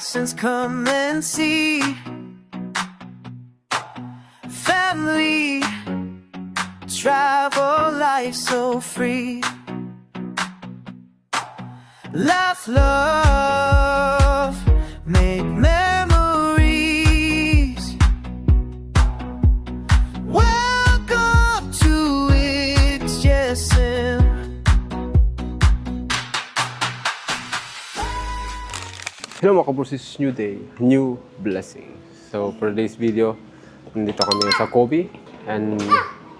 essence, come and see. Family, travel, life so free. Laugh, love, make memories. Welcome to XJSM. Hello mga kabros, it's new day, new blessing. So for today's video, nandito kami sa Kobe. And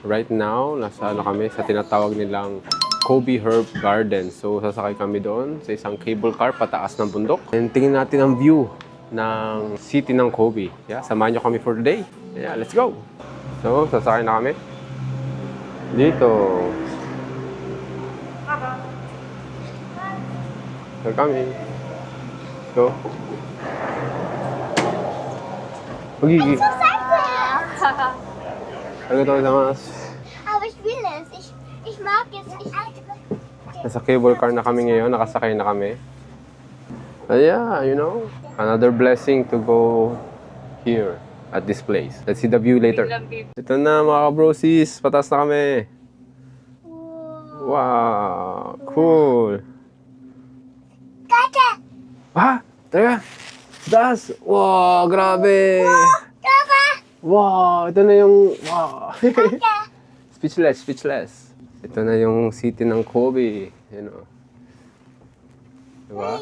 right now, nasa kami sa tinatawag nilang Kobe Herb Garden. So sasakay kami doon sa isang cable car pataas ng bundok. And tingnan natin ang view ng city ng Kobe. Yeah, samahan nyo kami for today. Yeah, let's go! So sasakay na kami dito. Here kami. Go. Magigi. Arigatou gozaimasu. Aber ich will es. Ich mag es. Nasa cable car na kami ngayon, nakasakay na kami. Yeah, you know, another blessing to go here at this place. Let's see the view later. Ito na mga kabrosis, pataas na kami. Wow, cool. Kaka! Ah, teka. Taas. Wow, grabe. Kaka! Wow, ito na yung, wow. Kaka! Speechless. Ito na yung city ng Kobe. You know. Diba?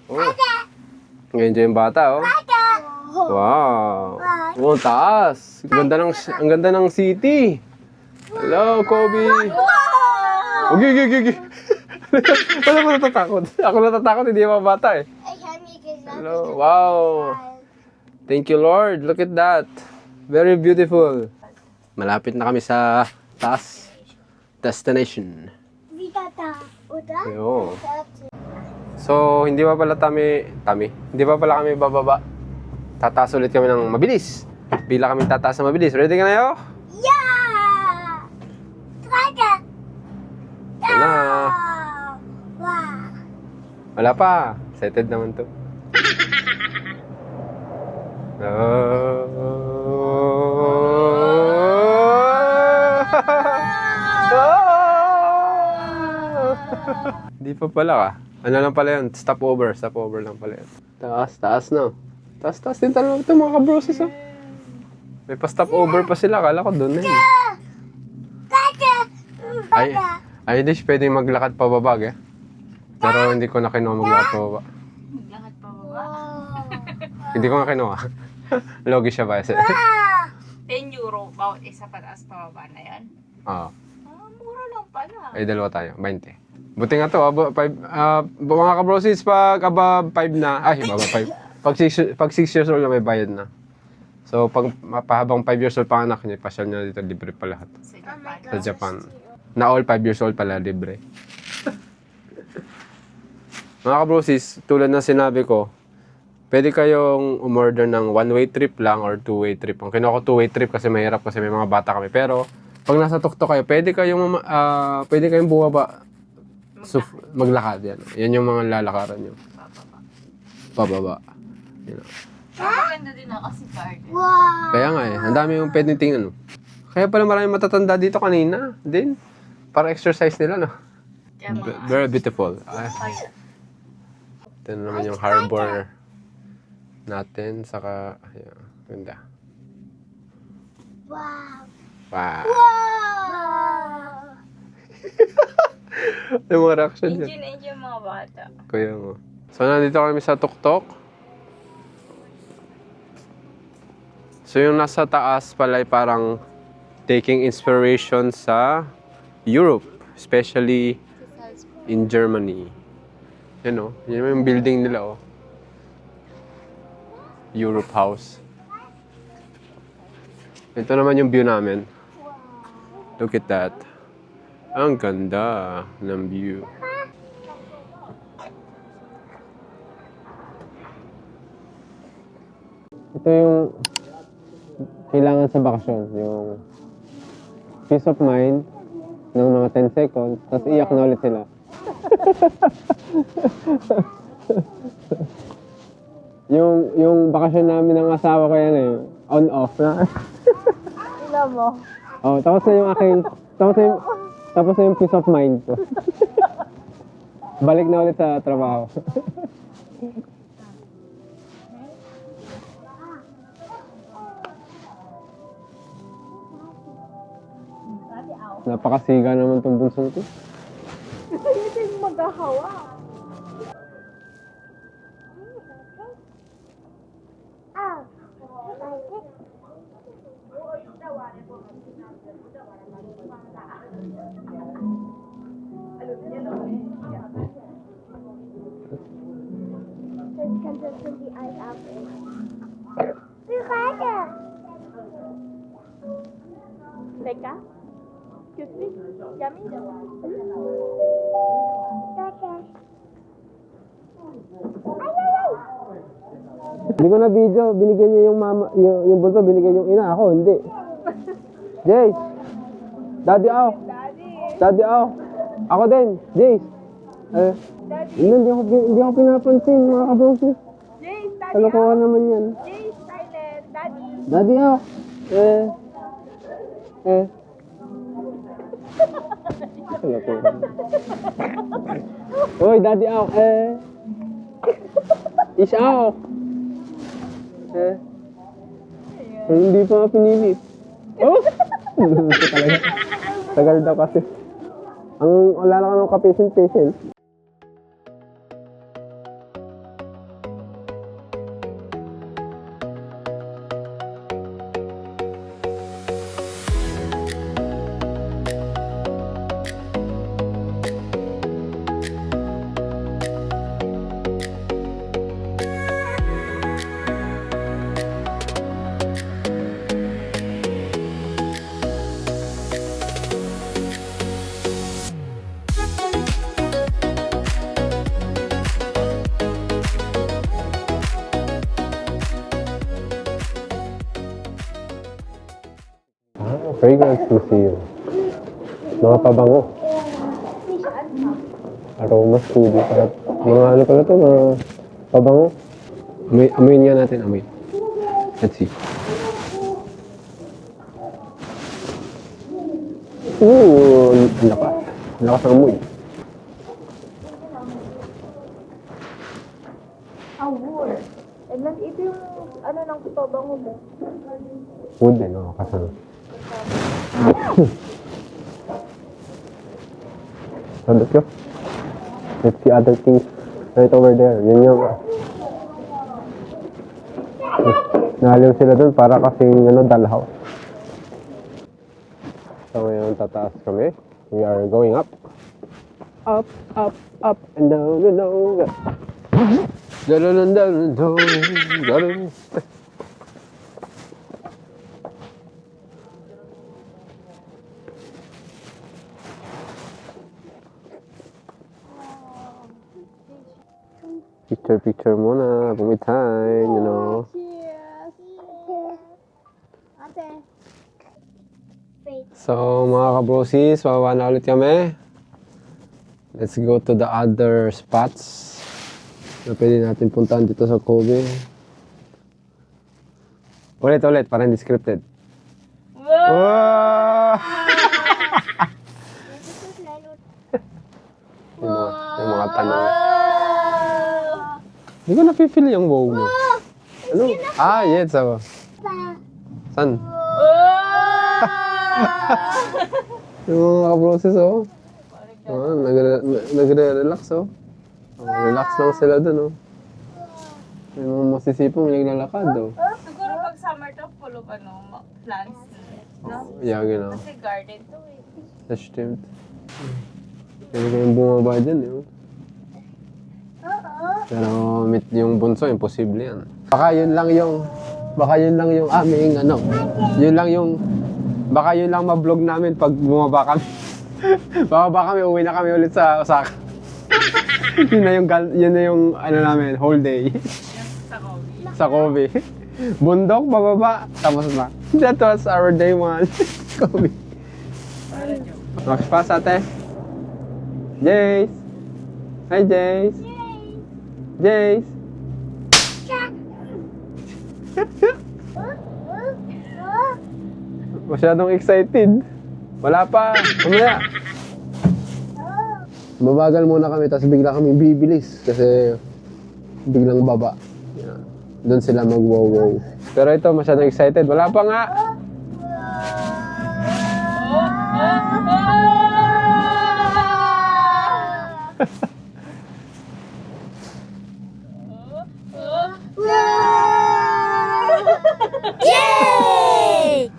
Oh. Enjoy yung bata, oh. Kaka! Wow. Oh, taas. Ang ganda ng city. Hello, Kobe. Wow! Okay. Wala ko natatakot. Ako natatakot, hindi yung mga bata eh. Ich habe mir gesagt, Hello. Wow. Thank you, Lord. Look at that. Very beautiful. Malapit na kami sa taas destination. wieder da, oder? Yo. So, hindi pa pala hindi pa pala kami bababa. Tataas ulit kami ng mabilis. Bila kami tataas ng mabilis. Ready ka na yo? Ja! Kaka! Ito na. Wow! Wala pa. Excited naman to. Hindi pa pala ka. Ano lang pala yun? Stopover lang pala yun. Taas no? Taas din talaga ito mga kabroses oh. May pa-stopover pa sila. Kala ko doon na yun. Kaka! Ay, hindi siya pwedeng maglakad pababa eh. Pero hindi ko na kinuha maglakad pababa. Maglakad pa baba. Hindi ko nga kinuha. Logi siya ba? 10 euro bawat isa pataas pa baba na yan. Oo. Mura lang pala. Ay, dalawa tayo. 20. Buti nga to, mga kabrosis, pag above 5 na, pag 6 years old na may bayad na. So, pag pahabang 5 years old pa anak niya, pasyal niya dito, libre pa lahat. Sa Japan. Sa Japan. Na all 5 years old pala, libre. Mga kabrosis, tulad ng sinabi ko, pwede kayong umorder ng one-way trip lang or two-way trip. Ang kinuha ko two-way trip kasi mahirap kasi may mga bata kami. Pero, pag nasa tuktok kayo, pwede kayong bumaba. Maglakad yan. Yan yung mga lalakaran nyo. Pababa. You know. Maganda din ako si garden. Wow! Kaya nga eh, ang dami yung pwedeng tingnan. Kaya pala maraming matatanda dito kanina. Din. Para exercise nila, no? Kaya mga Very beautiful. Ay, ayan. ito na naman yung harbor natin. Saka, ayan, ganda. Wow! Wow. Wow! Yung mga reaction dyan. Enjoy mga bata. Kuya mo. So, nandito kami sa tuktok. So, yung nasa taas pala ay parang taking inspiration sa Europe. Especially in Germany. Yan o. Yan yung building nila o. Europe House. Ito naman yung view namin. Look at that. Ang ganda ng view. Ito yung kailangan sa bakasyon. Yung peace of mind ng mga 10 seconds, tapos iyak na ulit sila. yung bakasyon namin ng asawa ko yan eh. On-off na. Ilan mo? Oh, tapos na yung aking, tapos na yung peace of mind ko. Balik na ulit sa trabaho. Napakasiga naman tong bunsong ko. Ito yung maghahawa. Ah. Teka. Excuse me. Yummy. Hindi ko na video, binigyan niya yung mama, yung bunso, binigyan yung ina, ako hindi. Jace! Daddy out! Daddy out! Ako din, Jace! Hindi ako pinapansin, mga kabrosis. Jace, daddy. Kalokohan naman yan. Jace, silent. Daddy. Daddy out! Kalokohan. Hoy, daddy out! Is out! Hindi pa pinilit. Oh! Talaga. Tagal daw kasi. Ang wala na ka ng ka-patient. Fragrance museum. Mga pabango. Aroma studio. Mga ano pala ito, mga pabango. Amoyin nga natin, amoy. Let's see. Ooh, ang lakas. Ang lakas ng amoy. Award. And then, ito yung, ano ng pabango mo. Wood din, no? Kasano. Sabi ko. Let's see other things right over there. Yun yung... Nahaliw sila dun para kasing dalhaw. So ngayon tataas kami. We are going up. Up, up, up, and down, and down. Down, down, down, down, down. Picture muna, pumitain, you know. Cheers. Ate. Wait. So mga kabrosis, bababa na ulit kami. Let's go to the other spots na pwede natin puntahan dito sa Kobe. Ulit, parang descripted. Wow! yung mga tanong. Hindi ko napipili yung wow mo. Ano? Ah, yes. So. San? Yung mga kaproses, oh. Nagre-relax, oh. Relax lang sila dun, oh. May mga masisipong naglalakad, oh. Siguro pag summer to, full of plants. No? Yeah, gano'n. Kasi garden to eh. That's steamed. Pwede kayong bumaba dyan, eh, oh. Pero yung bunso, imposible yan. Baka yun lang yung aming baka yun lang ma-vlog namin pag bumaba kami. Bababa kami, uwi na kami ulit sa Osaka. yun na yung namin, whole day. Sa Kobe. Bundok, bababa, tapos na. That was our day 1. Kobe. Max pass, ate. Jace. Hi, Jace. Jace. Masyadong excited. Wala pa. Mamaya. Mabagal muna kami, tapos bigla kami bibilis. Kasi biglang baba. Yan. Doon sila mag-wow-wow. Pero ito, masyadong excited. Wala pa nga. Yay!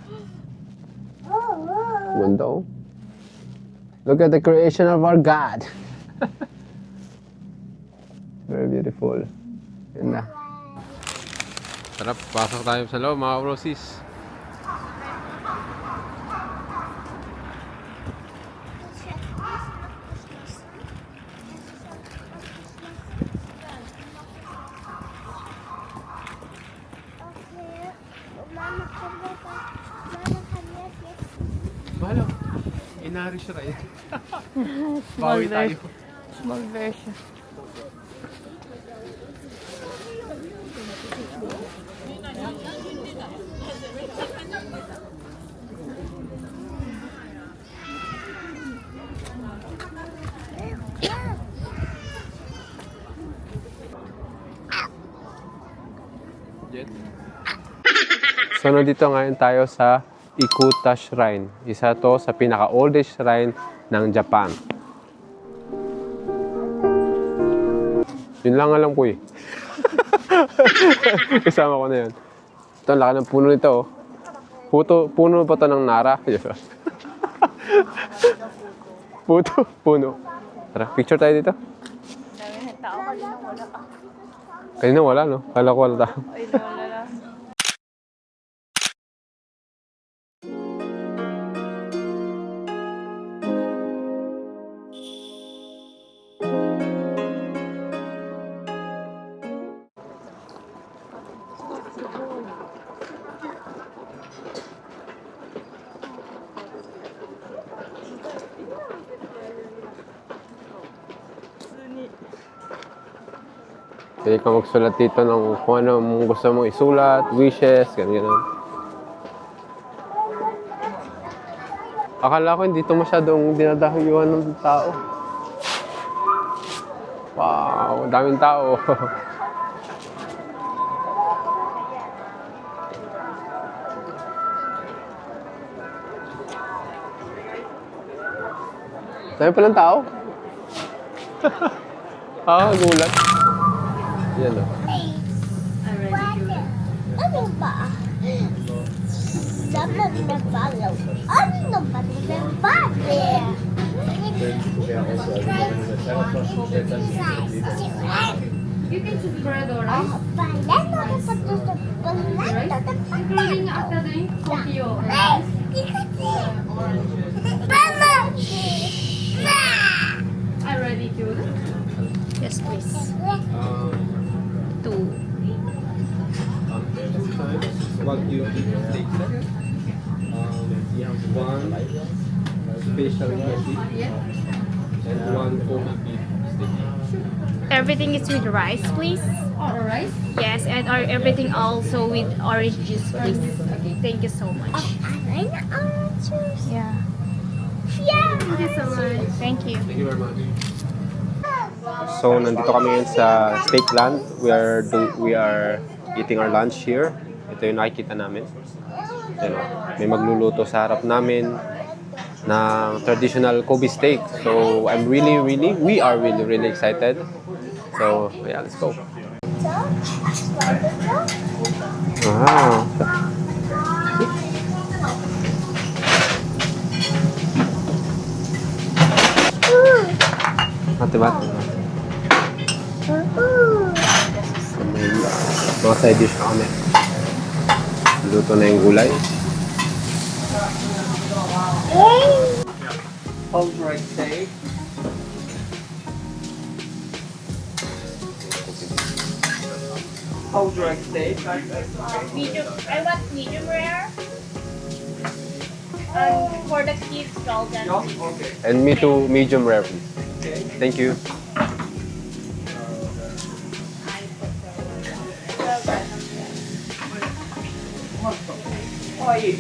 Mundo. Look at the creation of our God. Very beautiful. Yan na. Tara, pasok tayo sa loob, mga brosis. Mahalo. Inari siya rin. Bawi tayo. Small version. So, nandito ngayon tayo sa Ikuta Shrine. Isa to sa pinaka-oldest shrine ng Japan. Yun lang alam ko eh. Kasama ko na yun. Ito, ang laki ng puno nito. Oh. Puno pa to ng Nara. Puno. Tara, picture tayo dito. Dami ng tao, kanina wala ka. Kanina wala, no? Kala ko wala tao. Ay, wala lang. Pwede ka magsulat dito ng kung ano mong gusto mong isulat, wishes, ganyan. Akala ko hindi ito masyadong dinadahuyuhan ng tao. Wow, daming tao. Dami palang tao. Gulat. Yan o. Ano ba? Dapat mag-follow. Ano ba nababate? You can choose bread or rice, including after the coffee or rice. Are ready to? Yes, please. Two. What you take? One special coffee and one coffee beef sticky. Everything is with rice, please. Or rice? Yes, and everything also with orange juice, please. Okay, thank you so much. Orange juice. Yeah. Thank you so much. Thank you. Thank you very much. So, nandito kami ngayon sa Steakland. We are eating our lunch here. Ito yung nakikita namin. Ayan, may magluluto sa harap namin ng traditional Kobe steak. So, we are really excited. So, yeah, let's go. Wow. Mati-mati. Mga side dish na kami. Luto na yung gulay. Hold right steak. Hold right steak. Medium. I want medium rare. And for the kids, golden. Okay. And me too, medium rare, please. Thank you. いい。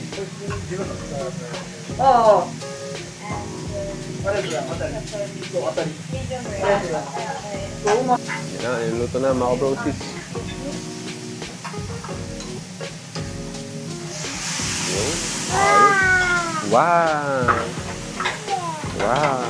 ああ。ありがとうございます。当たり。Yan na, niluto na mga kabrosis. Yun. Ayos. Wow! Wow!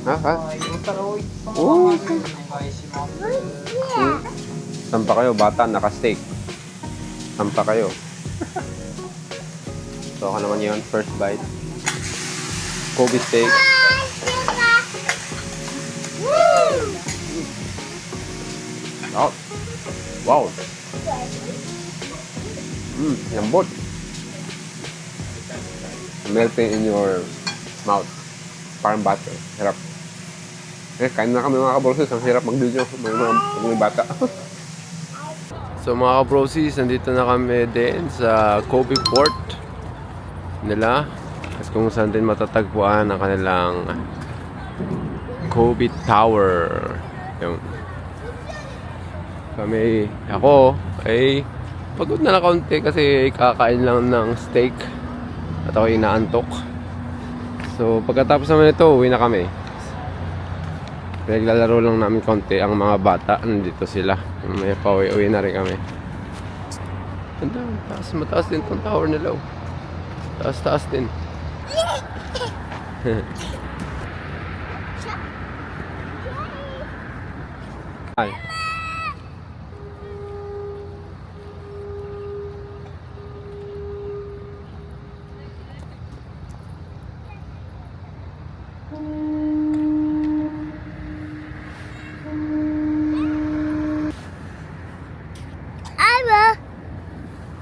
Ha? Ha? Oo. Saan pa kayo? Bata, naka-steak. Saan pa kayo? So, ako naman yun. First bite. Kobe steak. Oh. Wow. Lambot. Melting in your mouth. Parang butter. Hirap. Kain na kami mga kabrosis. Ang hirap mag-video. May bata. So mga kabrosis, nandito na kami din sa Kobe Port nila. At kung saan din matatagpuan ang kanilang Kobe Tower. Yung kami, ako, ay pagod na kaunti kasi kakain lang ng steak at ako inaantok. So pagkatapos naman ito, uwi na kami. Naglalaro lang namin konti ang mga bata. Nandito sila. May pauwi-uwi na rin kami. Ganda, mataas din itong tower nila. Taas din. Ay.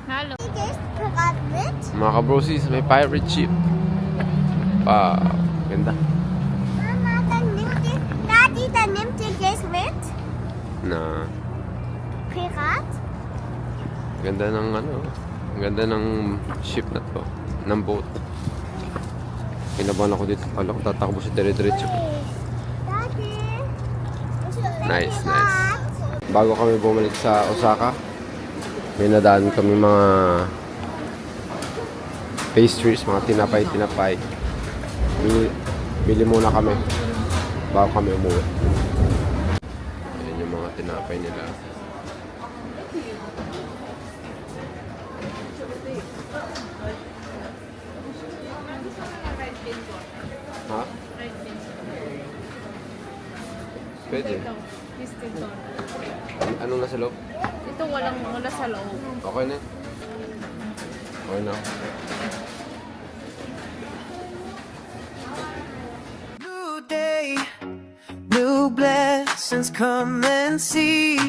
Hello. Mga kabrosis, may pirate ship. Wow, ganda. Daddy, the nimmt ihr jetzt mit? Na, Pirat? ganda ng ano, ang ganda ng ship na to, ng boat. Kinabahan ako dito, kala ko tatakbo siya dire-diretso. Daddy? Nice. Bago kami bumalik sa Osaka, may nadaan kami mga pastries, mga tinapay. Bili muna kami bago kami umuwi. Ayan yung mga tinapay nila. Ha? Pwede. Anong nasa loob? Ito wala sa loob. Okay na. Okay na. New day, new blessings come and see.